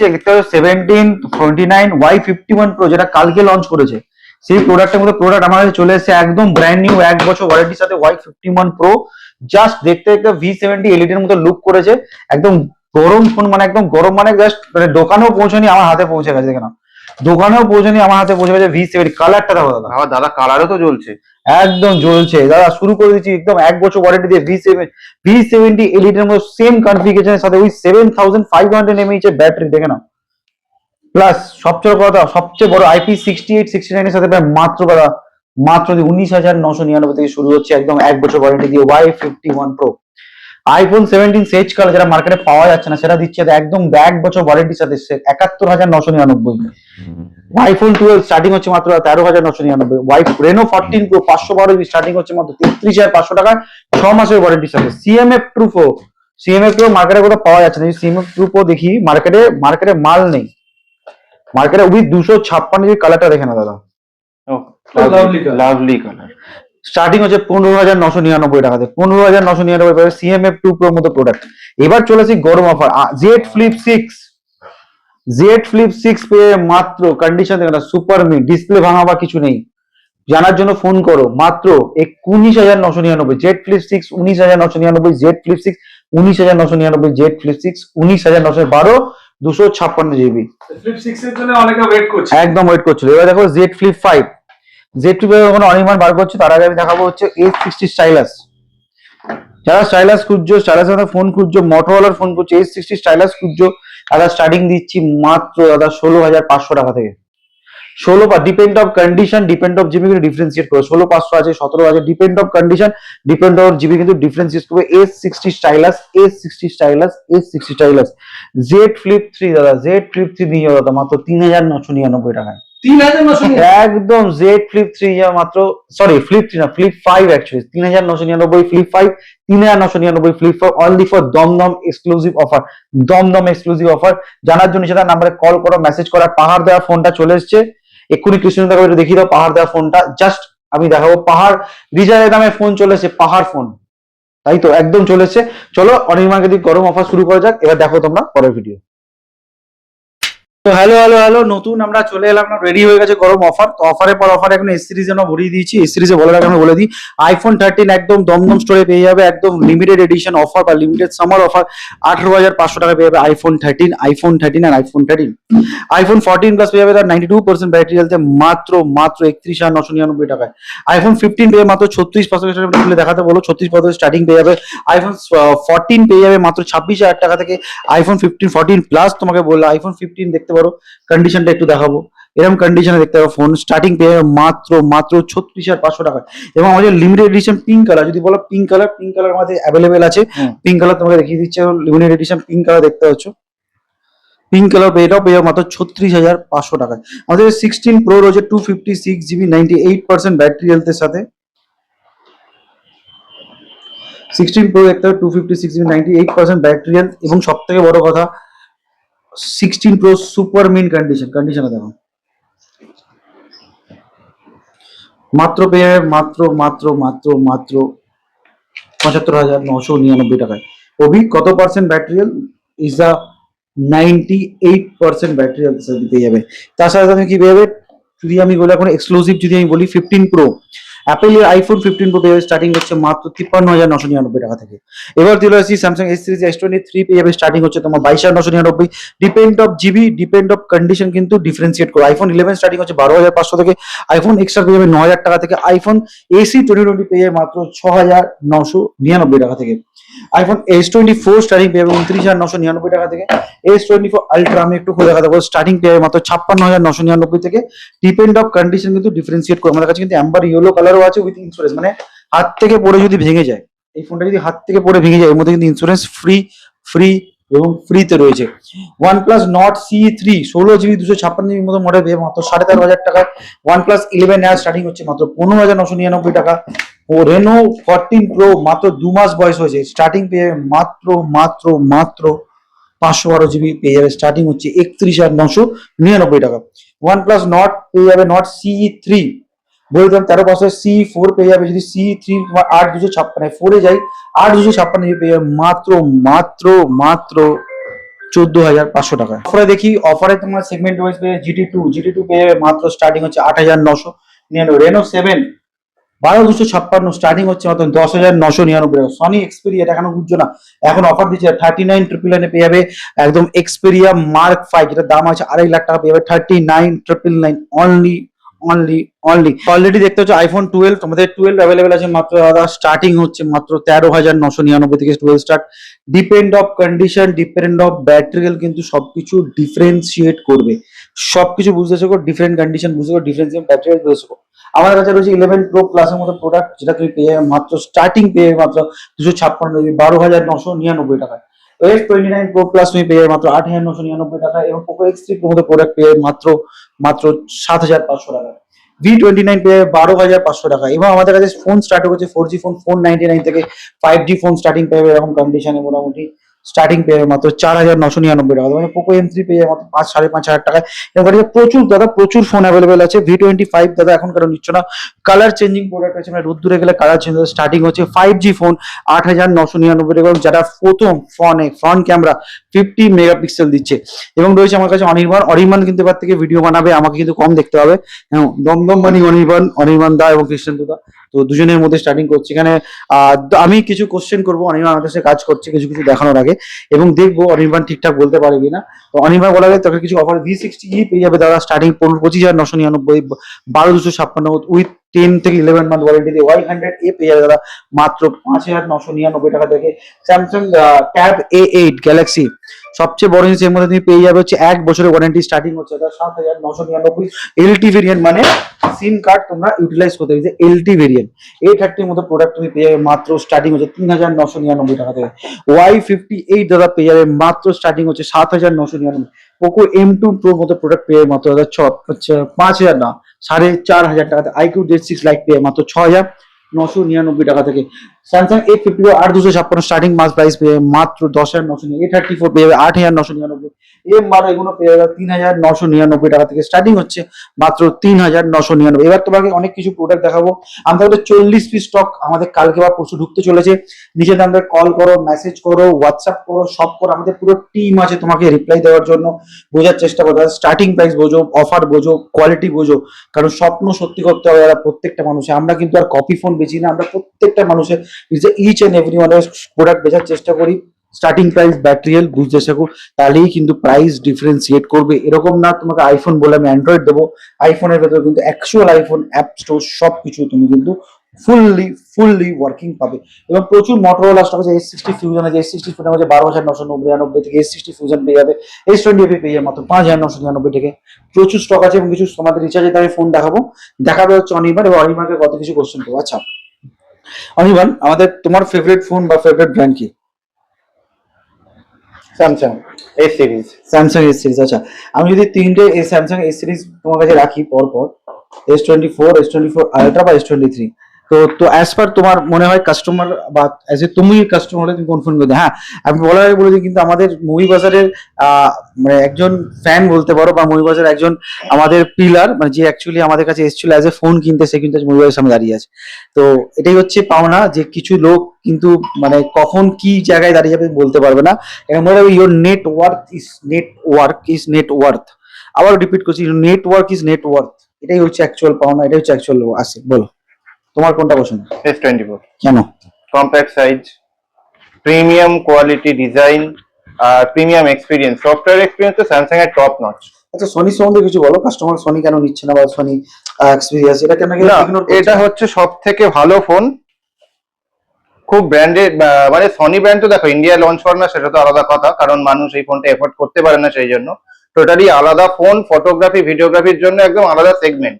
1729 Y51 Pro যেটা কালকে launch করেছে, সেই প্রোডাক্টের মধ্যে প্রোডাক্ট আমার কাছে চলে এসেছে একদম ব্র্যান্ড নিউ, 1 বছর ওয়ারেন্টির সাথে Y51 Pro। জাস্ট দেখতে দেখতে V70 LED এর মতো লুক করেছে, একদম গরম ফোন, মানে একদম গরম, মানে জাস্ট মানে দোকানেও পৌঁছানি আমার হাতে পৌঁছে গেছে, কেন দোকানেও পৌঁছানি আমার হাতে পৌঁছে গেছে। V70 কালারটা দেখো দাদা, আমার দাদা কালারও তো জ্বলছে, একদম জ্বলছে দাদা। শুরু করে দিচ্ছি একদম 1 বছর ওয়ারেন্টি দিয়ে V70 LED এর মতো সেম কনফিগারেশনের সাথে ওই 7500 mAh এর ব্যাটারি, দেখে নাও। প্লাস সবচেয়ে বড় IP68-69 এর সাথে মাত্র 19,999 থেকে শুরু হচ্ছে, একদম 1 বছর ওয়ারেন্টি দিয়ে Y51 Pro। iPhone 17 সেজ কালার যেটা মার্কেটে পাওয়া যাচ্ছে না, সেটা দিচ্ছে একদম 1 বছর ওয়ারেন্টির সাথে 71,999। iPhone 12 স্টার্টিং হচ্ছে মাত্র 13,999। Reno 14 Pro 512 স্টার্টিং হচ্ছে মাত্র 33,500 টাকায়, 6 মাসের ওয়ারেন্টির সাথে। CMF True Pro মার্কেটে কোথাও পাওয়া যাচ্ছে না। CMF True Pro দেখি মার্কেটে মাল নেই, মার্কেটে উইথ 256 কালারটা দেখে না দাদা, লাভলি কালার। স্টার্টিং হচ্ছে 15,999 টাকাতে, 15,999 পাবে CMF True Pro মতো প্রোডাক্ট। এবার চলেছি গরম অফার, Z Flip 6 পেয়ে মাত্র কন্ডিশন দেখো, সুপার মি, ডিসপ্লে ভাঙা বা কিছু নেই। জানার জন্য ফোন করো, মাত্র 19,999। Z Flip 6 19,999, Z Flip 6 19,999, Z Flip 6 19,912, 256 GB। Flip 6 এর জন্য অনেকে ওয়েট করছে, একদম ওয়েট করছিল। এবার দেখো Z Flip 5, Z Flip এখন অনেকবার বার করছে, তার আগে আমি দেখাবো হচ্ছে S60 স্টাইলাস। যারা স্টাইলাস খুঁজছো, স্টাইলাসের মধ্যে ফোন খুঁজছো, মোটরোলার ফোন খুঁজছো, S60 স্টাইলাস খুঁজছো, দাদা স্টার্টিং দিচ্ছি মাত্র দাদা 16,500 টাকা থেকে। 16, depend of condition, depend of GB কিন্তু ডিফারেন্সিয়েট করবে। 16,500 আছে, 17 আছে, depend of condition, depend of GB কিন্তু ডিফারেন্সিয়েট করবে। S60 stylus, S60 stylus, S60 stylus. Z Flip 3 দাদা, Z Flip 3 নিয়ে যাও দাদা মাত্র 3,999 টাকায়। 3,999 একদম Z Flip 3 মাত্র, সরি Flip 3 না, Flip 5 actually 3,999, Flip 5 3,999, Flip 5 only for Dum Dum exclusive offer, Dum Dum exclusive offer. জানার জন্য সেটা নাম্বারে কল করো, মেসেজ করো। পাহাড় দেওয়া ফোনটা চলে এসেছে, এক্ষুনি কৃষ্ণদাকে একটু দেখিয়ে দাও পাহাড় দেওয়া ফোনটা। জাস্ট আমি দেখাবো, পাহাড় রিজার্ভের দামে ফোন চলে এসেছে, পাহাড় ফোন, তাই তো একদম চলে এসেছে। চলো অনির্বাণকে দিয়ে গরম অফার শুরু করা যাক। এবার দেখো তোমরা পরের ভিডিও। তো হ্যালো, নতুন আমরা চলে এলাম, রেডি হয়ে গেছে গরম অফার। তো অফারের পর অফার এখন এস সিরিজে আমরা ভরিয়ে দিয়েছি। এস সিরিজে বলার আগে আমি বলে দিই, iPhone 13 একদম দমদম স্টোরে পেয়ে যাবে, একদম লিমিটেড এডিশন অফার বা লিমিটেড সামার অফার। 18,500 টাকা পেয়ে যাবে iPhone 13 আর iPhone 13। iPhone 14 প্লাস পেয়ে যাবে তার 92% ব্যাটারি হেলথে মাত্র 31,999 টাকায়। iPhone 15 পেয়ে মাত্র 36% খুলে দেখাতে বলো, 36% স্টার্টিং পেয়ে যাবে। iPhone 14 পেয়ে যাবে মাত্র 26,000 টাকা থেকে। iPhone 15 14 প্লাস তোমাকে বললো iPhone 15 দেখতে পারো, কন্ডিশনটা একটু দেখাবো, এরকম কন্ডিশনে দেখতে পারো ফোন। স্টার্টিং পেয়ে যাবে মাত্র 36,500 টাকায়। এবং আমাদের লিমিটেড এডিশন পিঙ্ক কালার, যদি বলো পিঙ্ক কালার আমাদের অ্যাভেলেবেল আছে। পিঙ্ক কালার তোমাকে দেখিয়ে দিচ্ছে, লিমিটেড এডিশন পিঙ্ক কালার দেখতে পাচ্ছ, পিঙ্ক কালার এটাও পেয়ে যাবে মাত্র 36,500 টাকায়। আমাদের 16 Pro রয়েছে 256 GB 98% ব্যাটারি হেলথের সাথে। 16 Pro দেখতে হবে, 256 GB 98% ব্যাটারি হেলথ। এবং সব থেকে বড় কথা, 16 Pro সুপার মিন কন্ডিশনে দেখো, মাত্র পেয়ে যাবে মাত্র 75,999 টাকায়। অভি কত percent battery health? Is the 98% battery health পেয়ে যাবে। তার সাথে তুমি কি পেয়ে যাবে, যদি আমি বলি এখন এক্সক্লুসিভ যদি আমি বলি 15 Pro, অ্যাপেলের iPhone 15 Pro পেয়ে যাবে স্টার্টিং হচ্ছে মাত্র 53,999 টাকা থেকে। এবার দিল আসি স্যামসাং এস সিরিজ S23 পেয়ে যাবে স্টার্টিং হচ্ছে তোমার 22,999। Depend of GB, depend of condition কিন্তু ডিফারেন্সিয়েট করে। iPhone 11 স্টার্টিং হচ্ছে 12,500 থেকে। iPhone এক্সট্রা পেয়ে যাবে 9,000 টাকা থেকে। iPhone AC 2020 পেয়ে যাবে মাত্র 6,999 টাকা থেকে। iPhone S24 স্টার্টিং পেয়ে যাবে 29,999 টাকা থেকে। S24 আলট্রা আমি একটু খুলে দেখাতে পারবো, স্টার্টিং পেয়ে যাবে মাত্র 56,999 থেকে। ডিপেন্ড অফ কন্ডিশন কিন্তু ডিফারেন্সিয়েট করে। আমাদের কাছে কিন্তু অ্যাম্বার ইয়েলো কালারও আছে উইথ ইন্স্যুরেন্স, মানে হাত থেকে পড়ে যদি ভেঙে যায়, এই ফোনটা যদি হাত থেকে পড়ে ভেঙে যায়, এর মধ্যে কিন্তু ইন্স্যুরেন্স ফ্রি এবং ফ্রিতে রয়েছে। OnePlus Nord CE3 16 GB 256 GB মতো মডেল পেয়ে মাত্র 13,500 টাকায়। OnePlus 11 Air স্টার্টিং হচ্ছে মাত্র 15,999 টাকা। ও Reno 14 Pro মাত্র 2 মাস বয়স হয়েছে, স্টার্টিং পেয়ে মাত্র 512 GB পেয়ে যাবে, স্টার্টিং হচ্ছে 31,999 টাকা। OnePlus Nord পেয়ে যাবে Nord CE3, বলতাম 13 C4 পেয়ে যাবে। যদি C3 8,256 4 এ যাই, 8,256 পেয়ে যাবে মাত্র 14,500 টাকা। অফারে দেখি, অফারে তোমার সেগমেন্ট ওয়াইজ পেয়ে GT2 পেয়ে মাত্র স্টার্টিং হচ্ছে 8,999। রেনো 7 12,256 স্টার্টিং হচ্ছে মাত্র 10,999 টাকা। সনি এক্সপেরিয়া, এটা এখনো বুঝছো না, এখন অফার দিচ্ছে 39,999 পেয়ে যাবে একদম এক্সপেরিয়া মার্ক 5, যেটার দাম আছে 2.5 লাখ টাকা, পেয়ে যাবে 39,999 অনলি অনলি অনলি। অলরেডি দেখতে হচ্ছে আইফোন 12, তোমাদের 12 অ্যাভেলেবেল আছে মাত্র দাদা, স্টার্টিং হচ্ছে মাত্র 13,999 থেকে 12 start. Depend of condition, depend of ব্যাটারিয়াল, কিন্তু সবকিছু ডিফারেন্সিয়েট করবে, সবকিছু বুঝতে শেখো, ডিফারেন্ট কন্ডিশন বুঝতে শেখো, ডিফারেন্সিয়েট ব্যাটারিয়াল বুঝতে শেখো। আমার কাছে রয়েছে 11 প্রো প্লাসের মতো প্রোডাক্ট, যেটা তুমি পেয়ে যাবে মাত্র স্টার্টিং পেয়ে যাবে মাত্র 256 12,999 টাকায়। S29 প্রো প্লাস তুমি পেয়ে যাবে মাত্র 8,999 টাকা, এবং পোকো X3 প্রো মতো প্রোডাক্ট পেয়ে যাবে মাত্র মাত্র 7,500 টাকা। V29 পেয়ে 12,500 টাকা। এবং আমাদের কাছে ফোন স্টার্ট হচ্ছে 4G ফোন 499 থেকে, 5G ফোন স্টার্টিং পেয়ে যাবে এরকম কন্ডিশনে মোটামুটি স্টার্টিং পেয়ে যাবে মাত্র 4,999 টাকা। মানে পোকো M3 পেয়ে যাবে মাত্র 5,500 টাকায়। এবং গাড়িতে প্রচুর দাদা প্রচুর ফোন অ্যাভেলেবেল আছে। V25 দাদা এখন কারণ নিচ্ছ না, কালার চেঞ্জিং প্রোডাক্ট আছে, মানে রোদ্দুরে গেলে কালার চেঞ্জ হবে। স্টার্টিং হচ্ছে 5G ফোন 8,999 টাকা, এবং যারা প্রথম ফোনে ফ্রন্ট ক্যামেরা 50 মেগাপিক্সেল দিচ্ছে। এবং রয়েছে আমার কাছে অনির্বাণ কিন্তু এবার থেকে ভিডিও বানাবে, আমাকে কিন্তু কম দেখতে হবে। হ্যাঁ, দমদম মানে অনির্বাণ দা এবং কৃষ্ণেন্দু দা, তো দুজনের মধ্যে স্টার্টিং করছি এখানে। আমি কিছু কোশ্চেন করবো, অনির্বাণ আমাদের সাথে কাজ করছে কিছু কিছু দেখানোর আগে, এবং দেখবো অনির্বাণ ঠিকঠাক বলতে পারে কিনা। তো অনির্বাণ বলা যায় তোকে কিছু অফার V60 পেয়ে যাবে দাদা, স্টার্টিং 25,999, 12,256 উইথ 10 থেকে 11 মান্থ ওয়ারেন্টি দিয়ে। Y100A পেয়ে যাবে দাদা মাত্র 5,999 টাকা থেকে। স্যামসাং ট্যাব A8 গ্যালাক্সি, সবচেয়ে বড় জিনিস এর মধ্যে তুমি পেয়ে যাবে হচ্ছে 1 বছরের ওয়ারেন্টি, স্টার্টিং হচ্ছে 7,999। LT ভেরিয়েন্ট মানে সিম কার্ড তোমরা ইউটিলাইজ করতে পারবে, LT ভেরিয়েন্ট। A30 মতো প্রোডাক্ট তুমি পেয়ে যাবে মাত্র স্টার্টিং হচ্ছে 3,999 টাকা থেকে। Y58 দাদা পেয়ে যাবে মাত্র স্টার্টিং হচ্ছে 7,999। পোকো M2 প্রো মতো প্রোডাক্ট পেয়ে যাবে মাত্র দাদা 5,000 না 4,500 টাকা থেকে। iQOO Z6 Lite পেয়ে মাত্র 6,999 টাকা থেকে। স্যামসাং A50 8,256 স্টার্টিং মাস প্রাইস পেয়ে মাত্র 10,999। A34 পেয়ে যাবে 8,999। M12 এগুলো পেয়ে যাবে 3,999 টাকা থেকে, স্টার্টিং হচ্ছে মাত্র 3,999। এবার তোমাকে অনেক কিছু প্রোডাক্ট দেখাবো। আমাদের 40 পিস স্টক আমাদের কালকে বা পরশু ঢুকতে চলেছে। নিচে নাম্বার কল করো, মেসেজ করো, হোয়াটসঅ্যাপ করো, সব করো, আমাদের পুরো টিম আছে তোমাকে রিপ্লাই দেওয়ার জন্য। বোঝার চেষ্টা করো, স্টার্টিং প্রাইস বোঝো, অফার বোঝো, কোয়ালিটি বোঝো, কারণ স্বপ্ন সত্যি করতে হবে যারা প্রত্যেকটা মানুষের। আমরা কিন্তু আর কপি ফোন বেচি না, আমরা প্রত্যেকটা মানুষের ইচ এন্ড এভরি ওয়ানের প্রোডাক্ট বেচার চেষ্টা করি। স্টার্টিং প্রাইস ব্যাটারিয়াল বুঝতে শেখো, তাহলেই কিন্তু প্রাইস ডিফারেন্সিয়েট করবে। এরকম না তোমাকে আইফোন বলে আমি অ্যান্ড্রয়েড দেবো, আইফোনের ভেতরে কিন্তু অ্যাকচুয়াল আইফোন অ্যাপ স্টোর সবকিছু তুমি কিন্তু ফুললি ওয়ার্কিং পাবে। এবং প্রচুর মোটরোলা স্টক আছে। S60 ফিউশন আছে, S60 ফিউশন আছে 12,999 থেকে। S60 ফিউশন পেয়ে যাবে, S20 পেয়ে যাবে মাত্র 5,999 থেকে। প্রচুর স্টক আছে, এবং কিছু তোমাদের রিচার্জের দামে ফোন দেখাবে হচ্ছে অনির্বাণ, এবং অনির্বাণকে কত কিছু কোশ্চেন করবো। আচ্ছা অনির্বাণ, আমাদের তোমার ফেভারিট ফোন বা ফেভারিট ব্র্যান্ড কি? Samsung S series. Samsung S series. আচ্ছা, আমি যদি তিনটে স্যামসাং এস সিরিজ তোমার কাছে রাখি পর পর, S24 S24 আলট্রা বা S23, তো অ্যাজ পার তোমার মনে হয় কাস্টমার বা অ্যাজ এ তুমি কাস্টমার হলে তুমি কোন ফোন করবে? হ্যাঁ, আমি বলার আগে বলে দিই, কিন্তু আমাদের মুভি বাজারের মানে একজন ফ্যান বলতে পারো, বা মুভি বাজারের একজন আমাদের পিলার, মানে যে অ্যাকচুয়ালি আমাদের কাছে এসেছিল অ্যাজ এ ফোন কিনতে, সে কিন্তু মুভি বাজারের সামনে দাঁড়িয়ে আছে। তো এটাই হচ্ছে পাওনা, যে কিছু লোক কিন্তু মানে কখন কি জায়গায় দাঁড়িয়ে যাবে বলতে পারবে না। এবং মনে হবে ইওর নেটওয়ার্থ, আবার রিপিট করছি, নেটওয়ার্ক ইজ নেটওয়ার্থ। এটাই হচ্ছে অ্যাকচুয়াল পাওনা, এটাই হচ্ছে অ্যাকচুয়াল আসে। বলো তোমার কোনটা পছন্দ? S24 কেন? Compact size, premium quality design, আর প্রিমিয়াম এক্সপিরিয়েন্স, সফটওয়্যার এক্সপিরিয়েন্স তো স্যামসাং এর টপ নচ। আচ্ছা, সোনি সম্বন্ধে কিছু বলো, কাস্টমার সোনি কেন নিচ্ছে না, বা সোনি এক্সপিরিয়েন্স এটা কেন ইগনোর করছে? এটা হচ্ছে সব থেকে ভালো ফোন, খুব ব্র্যান্ডেড। মানে সনি ব্র্যান্ড তো দেখো ইন্ডিয়া লঞ্চ করে না, সেটা তো আলাদা কথা, কারণ মানুষ এই ফোনটা এফোর্ড করতে পারে না, সেই জন্য টোটালি আলাদা ফোন। ফটোগ্রাফি ভিডিওগ্রাফির জন্য একদম আলাদা সেগমেন্ট।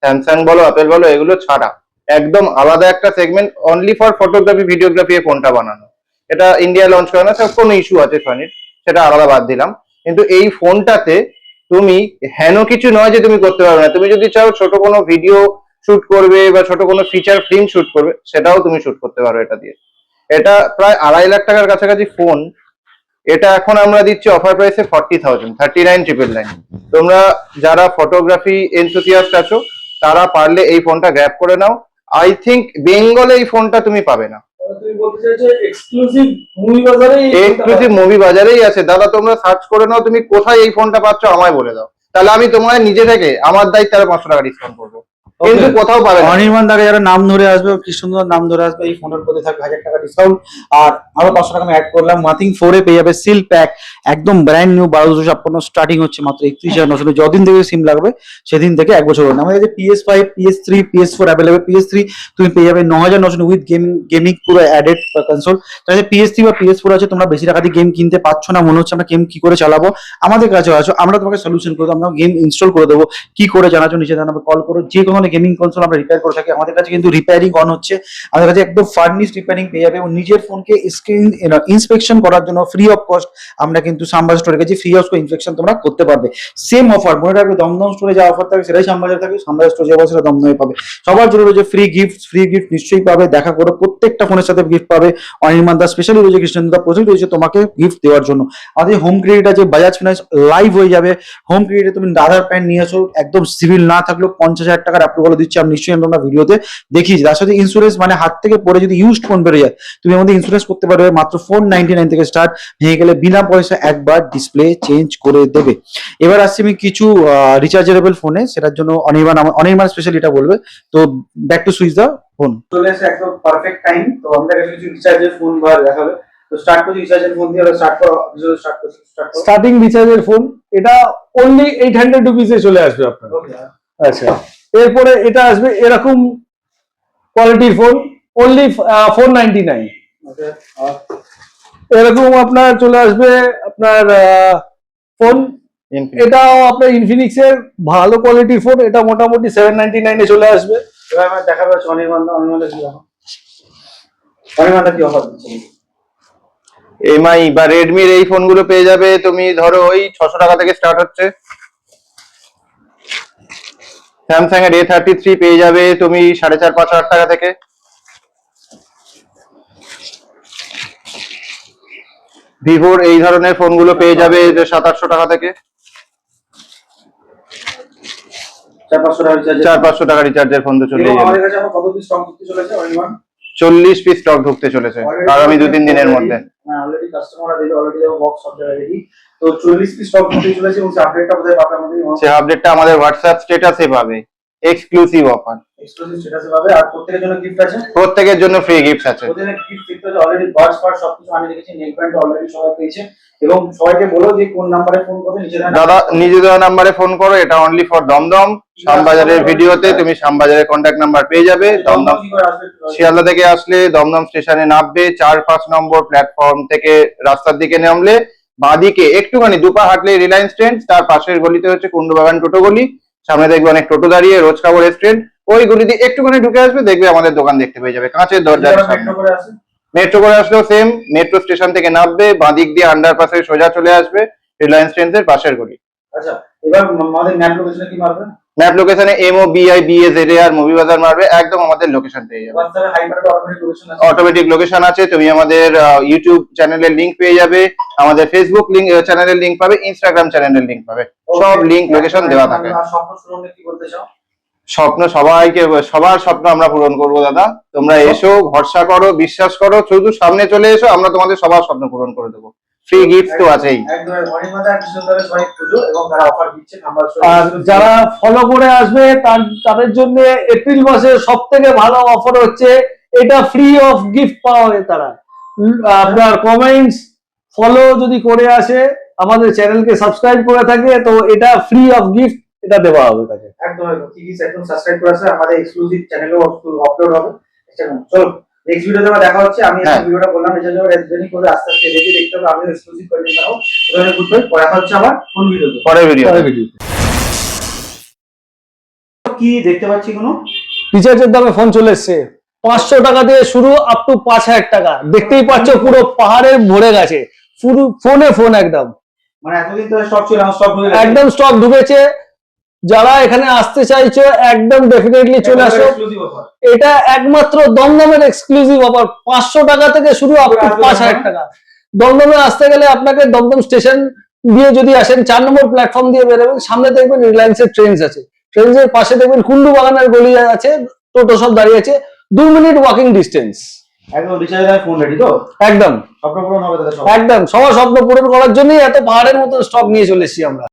স্যামসাং বলো অ্যাপেল বলো এগুলো ছাড়া একদম আলাদা একটা segment, only for photography videography এই ফোনটা বানানো। এটা ইন্ডিয়া লঞ্চ করে না, সব কোনো ইস্যু আছে সনির, সেটা আলাদা বাদ দিলাম। কিন্তু এই ফোনটাতে তুমি হেন কিছু নয় যে তুমি করতে পারবে না। তুমি যদি চাও ছোট কোনো ভিডিও শুট করবে বা ছোট কোনো ফিচার ফিল্ম শুট করবে, সেটাও তুমি শুট করতে পারো এটা দিয়ে। এটা প্রায় 2.5 লাখ টাকার কাছাকাছি ফোন। এটা এখন আমরা দিচ্ছি অফার প্রাইসে 40,000, 39,999। তোমরা যারা ফটোগ্রাফি এনথুসিয়াস্ট আছো তারা পারলে এই ফোনটা গ্র্যাব করে নাও। আই থিঙ্ক বেঙ্গলে এই ফোনটা তুমি পাবে না। তুমি বলতে চাইছো এক্সক্লুসিভ মুভি বাজারে এক্সক্লুসিভ মুভি বাজারেই আছে দাদা, তোমরা সার্চ করে নাও তুমি কোথায় এই ফোনটা পাচ্ছ আমায় বলে দাও, তাহলে আমি তোমায় নিজে থেকে আমার দায়িত্বে আরো 500 টাকা ডিসকাউন্ট করবো, কিন্তু কোথাও পাবে না। অনির্বাণ দাকে যারা নাম ধরে আসবে, কৃষ্ণদার নাম ধরে আসবে, এই ফোনের প্রতি থাকবে 1000 টাকা ডিসকাউন্ট। আর আরো 500 টাকা আমি অ্যাড করলাম। মাথিং 4 এ পেয়ে যাবে সিল প্যাক, একদম ব্র্যান্ড নিউ 1256 স্টার্টিং হচ্ছে মাত্র 31,900। যতদিন থেকে সিম লাগবে সেদিন থেকে 1 বছর হলো। আমাদের কাছে PS5, PS3, PS4 available. PS3 তুমি পেয়ে যাবে 9,900 উইথ গেমিং পুরো অ্যাডেড কনসোল। তাহলে PS3 বা PS4 আছে, তোমরা বেশি টাকা দিয়ে গেম কিনতে পারছো না, মনে হচ্ছে আমরা গেম কি করে চালাবো, আমাদের কাছে আছো, আমরা তোমাকে সলিউশন করে দেবো, আমরা গেম ইনস্টল করে দেবো। কি করে জানার জন্য নিচে জানাবে, কল করো। যে কোনো গেমিং কনসোল আমরা রিপেয়ার করে থাকি, আমাদের কাছে কিন্তু রিপেয়ারিং অন হচ্ছে, আমাদের কাছে একদম ফার্নিশ রিপেয়ারিং পেয়ে যাবে। এবং নিজের ফোনকে স্ক্রিন ইন্সপেকশন করার জন্য ফ্রি অফ কস্ট আমরা কিন্তু শ্যামবাজার স্টোরে গেছি, ফ্রি অফ ইনস্পেকশন তোমরা করতে পারবে। সেম অফার মনে রাখবে, দমদম স্টোরে যা অফার থাকে সেটাই শ্যামবাজার থাকে, শ্যামবাজার স্টোরে যাবো সেটা দমদমে পাবে। সবার জন্য রয়েছে ফ্রি গিফট নিশ্চয়ই পাবে, দেখা করো, প্রত্যেকটা ফোনের সাথে গিফট পাবে। অনির্বাণ দা স্পেশালি রয়েছে, কৃষ্ণদা প্রচুর রয়েছে তোমাকে গিফট দেওয়ার জন্য। আমাদের হোম ক্রেডিট আছে, বাজাজ ফিনান্স লাইভ হয়ে যাবে। হোম ক্রেডিটে তুমি আধার প্যান নিয়ে আসো, একদম সিভিল না থাকলেও 50,000 টাকার অ্যাপ্রুভাল দিচ্ছি আমি, নিশ্চয়ই আমরা ভিডিওতে দেখিয়েছি। তার সাথে ইন্স্যুরেন্স, মানে হাত থেকে পড়ে যদি ইউজড ফোন বেড়ে যায় তুমি আমাদের ইন্স্যুরেন্স করতে পারবে, মাত্র 499 থেকে স্টার্ট, ভেঙে গেলে বিনা পয়সা একবার ডিসপ্লে চেঞ্জ করে দেবে। এবার আসছি আমি কিছু রিচার্জেবল ফোনে, সেটার জন্য অনির্বাণ স্পেশালি এটা বলবে। তো back to switch the phone চলে আসে, একদম পারফেক্ট টাইম। তো আমাদের কাছে কিছু রিচার্জের ফোন দেখাবে। তো স্টার্ট করছি রিচার্জের ফোন দিয়ে, স্টার্ট করো। স্টার্টিং রিচার্জের ফোন, এটা অনলি 800 রুপিসে চলে আসবে আপনার। আচ্ছা, এরপরে এটা আসবে এরকম কোয়ালিটির ফোন, অনলি 499। এরকম আপনার চলে আসবে আপনার ফোন, এটাও আপনার ইনফিনিক্স এর ভালো কোয়ালিটির ফোন, এটা মোটামুটি 799 এ চলে আসবে। এবার আমার দেখাবে হচ্ছে অনির্বাণদা কি অফার, অনির্বাণদা কি অফার দিচ্ছে। এমআই বা রেডমির এই ফোনগুলো পেয়ে যাবে তুমি, ধরো ওই 600 টাকা থেকে স্টার্ট হচ্ছে। স্যামসাং এর A33 পেয়ে যাবে তুমি 4,500-5,000 টাকা থেকে। ভিভোর এই ধরনের ফোনগুলো পেয়ে যাবে 700-800 টাকা থেকে। 400-500 টাকা রিচার্জের ফোন তো চলেই যাবে। আমাদের কাছে এখন কত পিস স্টক করতে চলেছে অনির্বাণ? 40 পিস স্টক ঢুকতে চলেছে আগামী 2-3 দিনের মধ্যে। হ্যাঁ, অলরেডি কাস্টমাররা দিলে, অলরেডি বক্স সব জায়গায় রেডি। তো 40 পিস স্টক ঢুকতে চলেছে, এবং আপডেটটা কোথায় পাবে আমাদের? সেই আপডেটটা আমাদের হোয়াটসঅ্যাপ স্ট্যাটাসে পাবে, এক্সক্লুসিভ অফার, এক্সক্লুসিভ স্ট্যাটাসে পাবে। আর প্রত্যেকের জন্য গিফট আছে, প্রত্যেকের জন্য ফ্রি গিফট আছে। ওদের গিফট দিতে হলে অলরেডি বার্ডস পার্ট সবকিছু আমি রেখেছি, নেক ব্যান্ড অলরেডি সবাই পেয়েছে। এবং সবাইকে বলো যে কোন নাম্বারে ফোন করবে, নিচে দাদা নিজে দেওয়া নাম্বারে ফোন করো, এটা অনলি ফর দমদম। শ্যামবাজারের ভিডিওতে তুমি শ্যামবাজারের কন্ট্যাক্ট নাম্বার পেয়ে যাবে। দমদম শিয়ালদা থেকে আসলে দমদম স্টেশনে নামবে, 4-5 নম্বর প্ল্যাটফর্ম থেকে রাস্তার দিকে নামলে বাঁদিকে একটুখানি দুপা হাঁটলে রিলায়েন্স ট্রেন্ডস, তার পাশের গলিতে হচ্ছে কুন্ডবাগান টোটো গলি, সামনে দেখবে অনেক টোটো দাঁড়িয়ে, রোজ খাবার রেস্টুরেন্ট, ওই গলিতে একটুখানি ঢুকে আসবে, দেখবে আমাদের দোকান দেখতে পেয়ে যাবে, কাঁচের দরজার সামনে। মেট্রো করে আসলেও সেম, মেট্রো স্টেশন থেকে নামবে, বাঁদিক দিয়ে আন্ডারপাসে সোজা চলে আসবে রিলায়েন্স ট্রেন্ডস এর পাশের গলি। আচ্ছা, এবার আমাদের ম্যাপ লোকেশনে কি মারবে? ম্যাপ লোকেশনে MOBIBAZAR মুভি বাজার মারবে, একদম আমাদের লোকেশন পেয়ে যাবে। WhatsApp হাইপার অটোমেটিক লোকেশন আছে, অটোমেটিক লোকেশন আছে। তুমি আমাদের ইউটিউব চ্যানেলের লিংক পেয়ে যাবে, আমাদের ফেসবুক লিংক চ্যানেলের লিংক পাবে, ইনস্টাগ্রাম চ্যানেলের লিংক পাবে, সব লিংক লোকেশন দেওয়া থাকে। আর স্বপ্ন শুনে কি বলতে চাও? স্বপ্ন সবাইকে, সবার স্বপ্ন আমরা পূরণ করবো দাদা, তোমরা এসো, ভরসা করো, বিশ্বাস করো, শুধু সামনে চলে এসো, আমরা তোমাদের সবার স্বপ্ন পূরণ করে দেবো। ফ্রি গিফট তো আছেই। একদম অনির্বাণদা কৃষ্ণদার সবাই পুজো, এবং তারা অফার দিচ্ছে নাম্বার। আর যারা ফলো করে আসবে তাদের জন্য এপ্রিল মাসে সব থেকে ভালো অফার হচ্ছে, এটা ফ্রি অফ গিফট পাওয়া তারা। আপনার কমেন্টস ফলো যদি করে আসে, আমাদের চ্যানেলকে সাবস্ক্রাইব করে থাকে, তো এটা ফ্রি অফ গিফট এটা দেওয়া হবে তাকে। একদম একদম সাবস্ক্রাইব করে আসবে, আমাদের এক্সক্লুসিভ চ্যানেলেও আপলোড হবে। চলো নেক্সট ভিডিওতে আমরা দেখা হচ্ছে। আমি ভিডিওটা বললাম এই জন্য রেজিস্ট্রেশন করে আস্তে আস্তে রেডি দেখতে হবে, আমি এক্সক্লুসিভ করে দেখাবো। ওখানে গুড বাই, পরে দেখা হচ্ছে আবার কোন ভিডিওতে, পরের ভিডিও। কি দেখতে পাচ্ছি কোনো রিচার্জের দামে ফোন চলে এসছে, 500 টাকা দিয়ে শুরু, আপ টু 5,000 টাকা। দেখতেই পাচ্ছ পুরো পাহাড়ে ভরে গেছে, পুরো ফোন একদম, মানে এতদিন তো স্টক ছিল, স্টক ঢুকে গেছে, একদম স্টক ঢুকেছে। যারা এখানে আসতে চাইছো একদম ডেফিনেটলি চলে আসো, এক্সক্লুসিভ অফার। এটা একমাত্র দমদমের এক্সক্লুসিভ অফার, 500 টাকা থেকে শুরু আপ টু 5,000 টাকা। দমদমে আসতে গেলে আপনাকে দমদম স্টেশন দিয়ে যদি আসেন, 4 নম্বর প্ল্যাটফর্ম দিয়ে বেরোবেন, সামনে দেখবেন রিলায়েন্সের ট্রেন্স আছে, ট্রেন্সের পাশে দেখবেন কুন্ডু বাগানের গলি আছে, টোটো সব দাঁড়িয়ে আছে, 2 মিনিট ওয়াকিং ডিস্টেন্স। একদম রিচার্জের ফোন রেডি তো, একদম স্বপ্ন পূরণ হবে তাদের সব। একদম সবার স্বপ্ন পূরণ করার জন্যই এত পাহাড়ের মতো স্টক নিয়ে চলে এসেছি আমরা।